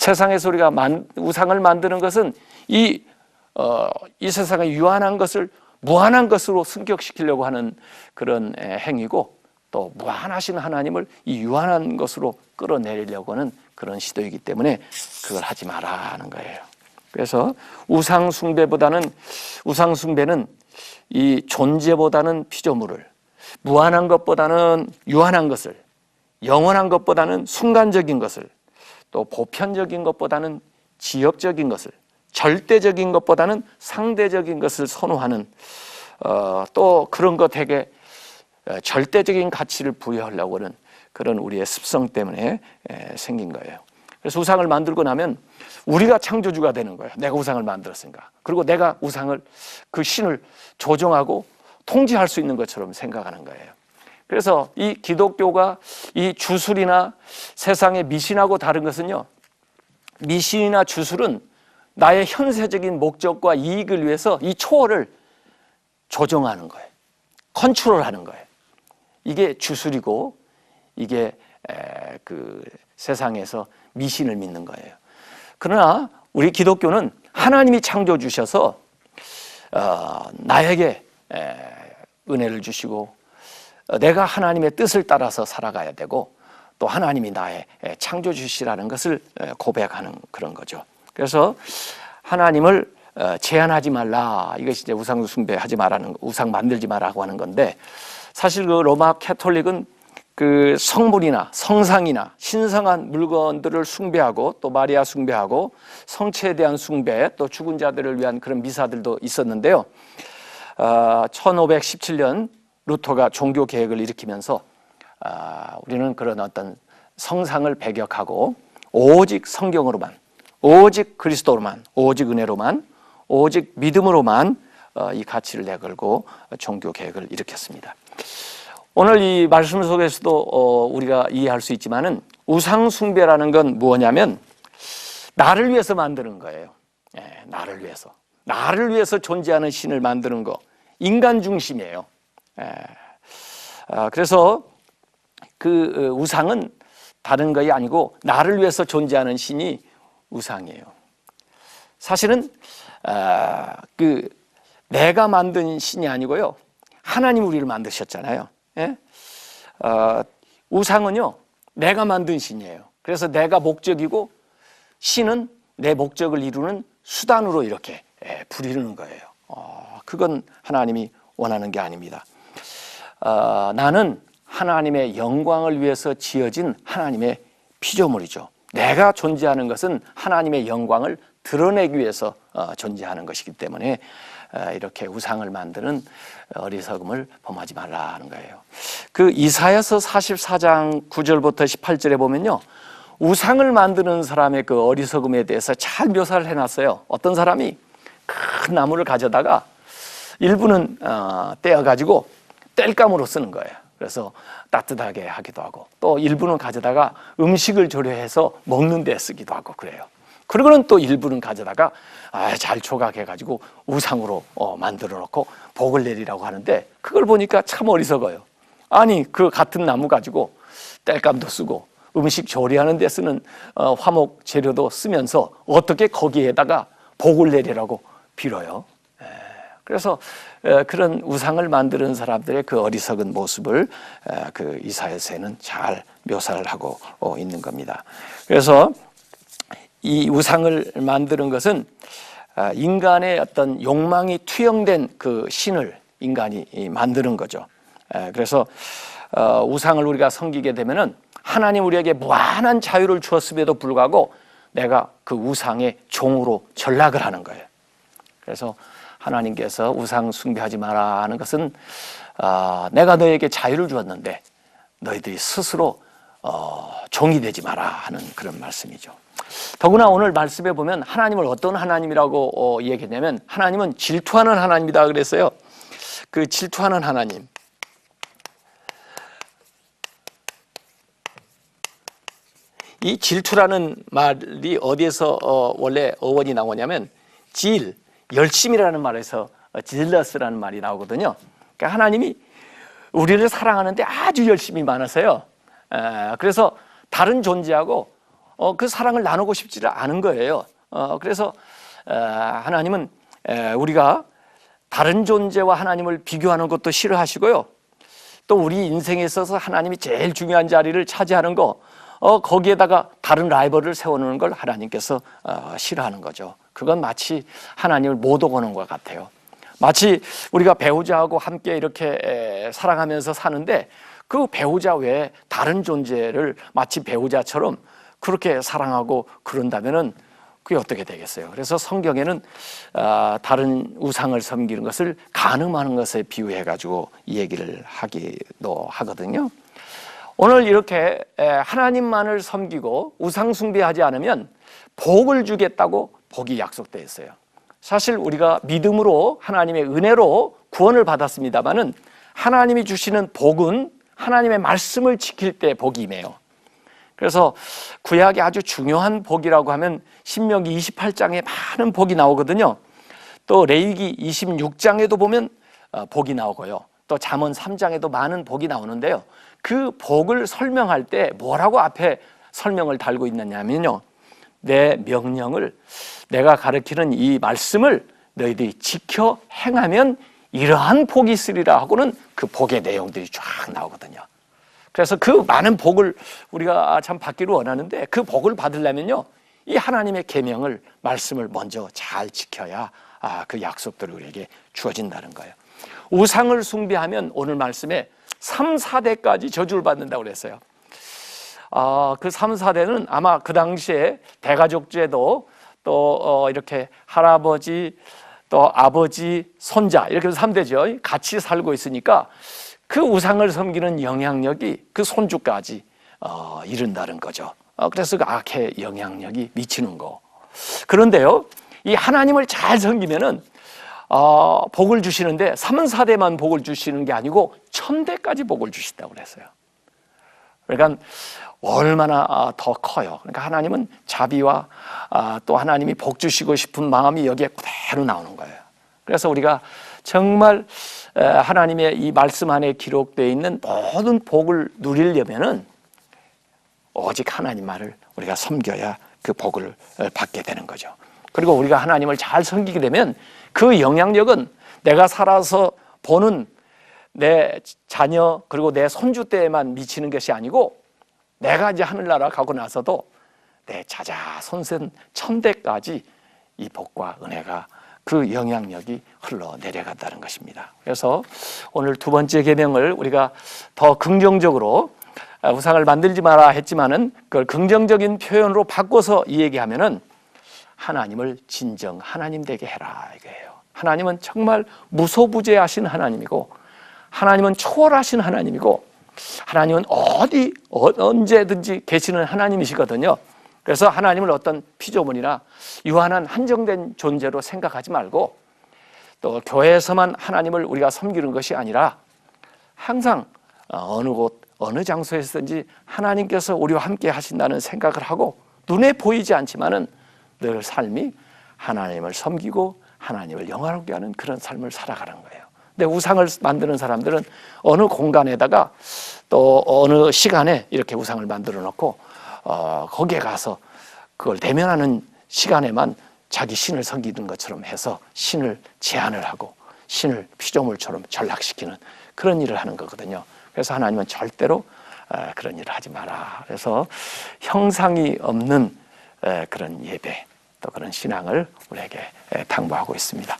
세상에서 우리가 우상을 만드는 것은 이 세상의 유한한 것을 무한한 것으로 승격시키려고 하는 그런 행위고, 또 무한하신 하나님을 이 유한한 것으로 끌어내리려고 하는 그런 시도이기 때문에 그걸 하지 마라 하는 거예요. 그래서 우상 숭배는 이 존재보다는 피조물을, 무한한 것보다는 유한한 것을, 영원한 것보다는 순간적인 것을, 또 보편적인 것보다는 지역적인 것을, 절대적인 것보다는 상대적인 것을 선호하는, 또 그런 것에게 절대적인 가치를 부여하려고 하는 그런 우리의 습성 때문에 생긴 거예요. 그래서 우상을 만들고 나면 우리가 창조주가 되는 거예요. 내가 우상을 만들었으니까. 그리고 내가 우상을, 그 신을 조종하고 통제할 수 있는 것처럼 생각하는 거예요. 그래서 이 기독교가 이 주술이나 세상의 미신하고 다른 것은요, 미신이나 주술은 나의 현세적인 목적과 이익을 위해서 이 초월을 조정하는 거예요. 컨트롤하는 거예요. 이게 주술이고, 이게 그 세상에서 미신을 믿는 거예요. 그러나 우리 기독교는 하나님이 창조 주셔서 나에게 은혜를 주시고, 내가 하나님의 뜻을 따라서 살아가야 되고, 또 하나님이 나의 창조주시라는 것을 고백하는 그런 거죠. 그래서 하나님을 제한하지 말라, 이것이 이제 우상 숭배하지 말라는, 우상 만들지 말라고 하는 건데, 사실 그 로마 캐톨릭은 그 성물이나 성상이나 신성한 물건들을 숭배하고, 또 마리아 숭배하고, 성체에 대한 숭배, 또 죽은 자들을 위한 그런 미사들도 있었는데요. 1517년 루터가 종교 개혁을 일으키면서 우리는 그런 어떤 성상을 배격하고 오직 성경으로만, 오직 그리스도로만, 오직 은혜로만, 오직 믿음으로만 이 가치를 내걸고 종교 개혁을 일으켰습니다. 오늘 이 말씀 속에서도 우리가 이해할 수 있지만은, 우상 숭배라는 건 뭐냐면 나를 위해서 만드는 거예요. 나를 위해서 존재하는 신을 만드는 거, 인간 중심이에요. 그래서 그 우상은 다른 것이 아니고 나를 위해서 존재하는 신이 우상이에요. 사실은 그 내가 만든 신이 아니고요, 하나님 우리를 만드셨잖아요. 우상은요, 내가 만든 신이에요. 그래서 내가 목적이고, 신은 내 목적을 이루는 수단으로 이렇게 부리는 거예요. 그건 하나님이 원하는 게 아닙니다. 나는 하나님의 영광을 위해서 지어진 하나님의 피조물이죠. 내가 존재하는 것은 하나님의 영광을 드러내기 위해서 존재하는 것이기 때문에 이렇게 우상을 만드는 어리석음을 범하지 말라 하는 거예요. 그 이사야서 44장 9절부터 18절에 보면요, 우상을 만드는 사람의 그 어리석음에 대해서 잘 묘사를 해놨어요. 어떤 사람이 큰 나무를 가져다가 일부는 떼어가지고 땔감으로 쓰는 거예요. 그래서 따뜻하게 하기도 하고, 또 일부는 가져다가 음식을 조려해서 먹는 데 쓰기도 하고 그래요. 그리고는 또 일부는 가져다가 잘 조각해가지고 우상으로 만들어 놓고 복을 내리라고 하는데, 그걸 보니까 참 어리석어요. 아니, 그 같은 나무 가지고 땔감도 쓰고 음식 조리하는 데 쓰는 화목 재료도 쓰면서 어떻게 거기에다가 복을 내리라고 빌어요. 그래서 그런 우상을 만드는 사람들의 그 어리석은 모습을 그 이사야서에는 잘 묘사를 하고 있는 겁니다. 그래서 이 우상을 만드는 것은 인간의 어떤 욕망이 투영된 그 신을 인간이 만드는 거죠. 그래서 우상을 우리가 섬기게 되면은 하나님 우리에게 무한한 자유를 주었음에도 불구하고 내가 그 우상의 종으로 전락을 하는 거예요. 그래서 하나님께서 우상 숭배하지 마라 하는 것은 내가 너에게 자유를 주었는데 너희들이 스스로 종이 되지 마라 하는 그런 말씀이죠. 더구나 오늘 말씀에 보면 하나님을 어떤 하나님이라고 얘기했냐면, 하나님은 질투하는 하나님이다 그랬어요. 그 질투하는 하나님, 이 질투라는 말이 어디에서 원래 어원이 나오냐면 열심이라는 말에서 질러스라는 말이 나오거든요. 그러니까 하나님이 우리를 사랑하는데 아주 열심히 많으세요. 그래서 다른 존재하고 그 사랑을 나누고 싶지를 않은 거예요. 그래서 하나님은 우리가 다른 존재와 하나님을 비교하는 것도 싫어하시고요. 또 우리 인생에 있어서 하나님이 제일 중요한 자리를 차지하는 거, 거기에다가 다른 라이벌을 세워놓는 걸 하나님께서 싫어하는 거죠. 그건 마치 하나님을 못 오고는 것 같아요. 마치 우리가 배우자하고 함께 이렇게 사랑하면서 사는데 그 배우자 외에 다른 존재를 마치 배우자처럼 그렇게 사랑하고 그런다면은 그게 어떻게 되겠어요? 그래서 성경에는 다른 우상을 섬기는 것을 간음하는 것에 비유해가지고 이 얘기를 하기도 하거든요. 오늘 이렇게 하나님만을 섬기고 우상 숭배하지 않으면 복을 주겠다고 복이 약속되어 있어요. 사실 우리가 믿음으로 하나님의 은혜로 구원을 받았습니다마는 하나님이 주시는 복은 하나님의 말씀을 지킬 때 복이 임해요. 그래서 구약이 아주 중요한 복이라고 하면 신명기 28장에 많은 복이 나오거든요. 또 레위기 26장에도 보면 복이 나오고요. 또 잠언 3장에도 많은 복이 나오는데요. 그 복을 설명할 때 뭐라고 앞에 설명을 달고 있느냐면요. 내 명령을, 내가 가르치는 이 말씀을 너희들이 지켜 행하면 이러한 복이 있으리라 하고는 그 복의 내용들이 쫙 나오거든요. 그래서 그 많은 복을 우리가 참 받기를 원하는데 그 복을 받으려면요, 이 하나님의 계명을, 말씀을 먼저 잘 지켜야 그 약속들이 우리에게 주어진다는 거예요. 우상을 숭배하면 오늘 말씀에 3, 4대까지 저주를 받는다고 그랬어요. 그 3, 4대는 아마 그 당시에 대가족제도 또 이렇게 할아버지 또 아버지, 손자 이렇게 해서 3대죠. 같이 살고 있으니까 그 우상을 섬기는 영향력이 그 손주까지 이른다는 거죠. 그래서 그 악의 영향력이 미치는 거. 그런데요, 이 하나님을 잘 섬기면은 복을 주시는데 3, 4대만 복을 주시는 게 아니고 1000대까지 복을 주신다고 그랬어요. 그러니까 얼마나 더 커요. 그러니까 하나님은 자비와 또 하나님이 복 주시고 싶은 마음이 여기에 그대로 나오는 거예요. 그래서 우리가 정말 하나님의 이 말씀 안에 기록되어 있는 모든 복을 누리려면은 오직 하나님만을 우리가 섬겨야 그 복을 받게 되는 거죠. 그리고 우리가 하나님을 잘 섬기게 되면 그 영향력은 내가 살아서 보는 내 자녀 그리고 내 손주 때에만 미치는 것이 아니고 내가 이제 하늘나라 가고 나서도 내 자자손손 1000대까지 이 복과 은혜가 그 영향력이 흘러내려간다는 것입니다. 그래서 오늘 두 번째 계명을 우리가 더 긍정적으로, 우상을 만들지 마라 했지만은 그걸 긍정적인 표현으로 바꿔서 이 얘기하면은 하나님을 진정 하나님 되게 해라 이거예요. 하나님은 정말 무소부재하신 하나님이고 하나님은 초월하신 하나님이고 하나님은 언제든지 계시는 하나님이시거든요. 그래서 하나님을 어떤 피조물이나 유한한 한정된 존재로 생각하지 말고 또 교회에서만 하나님을 우리가 섬기는 것이 아니라 항상 어느 곳 어느 장소에서든지 하나님께서 우리와 함께 하신다는 생각을 하고 눈에 보이지 않지만은 늘 삶이 하나님을 섬기고 하나님을 영화롭게 하는 그런 삶을 살아가는 거예요. 근데 우상을 만드는 사람들은 어느 공간에다가 또 어느 시간에 이렇게 우상을 만들어 놓고 거기에 가서 그걸 대면하는 시간에만 자기 신을 섬기는 것처럼 해서 신을 제한을 하고 신을 피조물처럼 전락시키는 그런 일을 하는 거거든요. 그래서 하나님은 절대로 그런 일을 하지 마라. 그래서 형상이 없는 그런 예배 또 그런 신앙을 우리에게 당부하고 있습니다.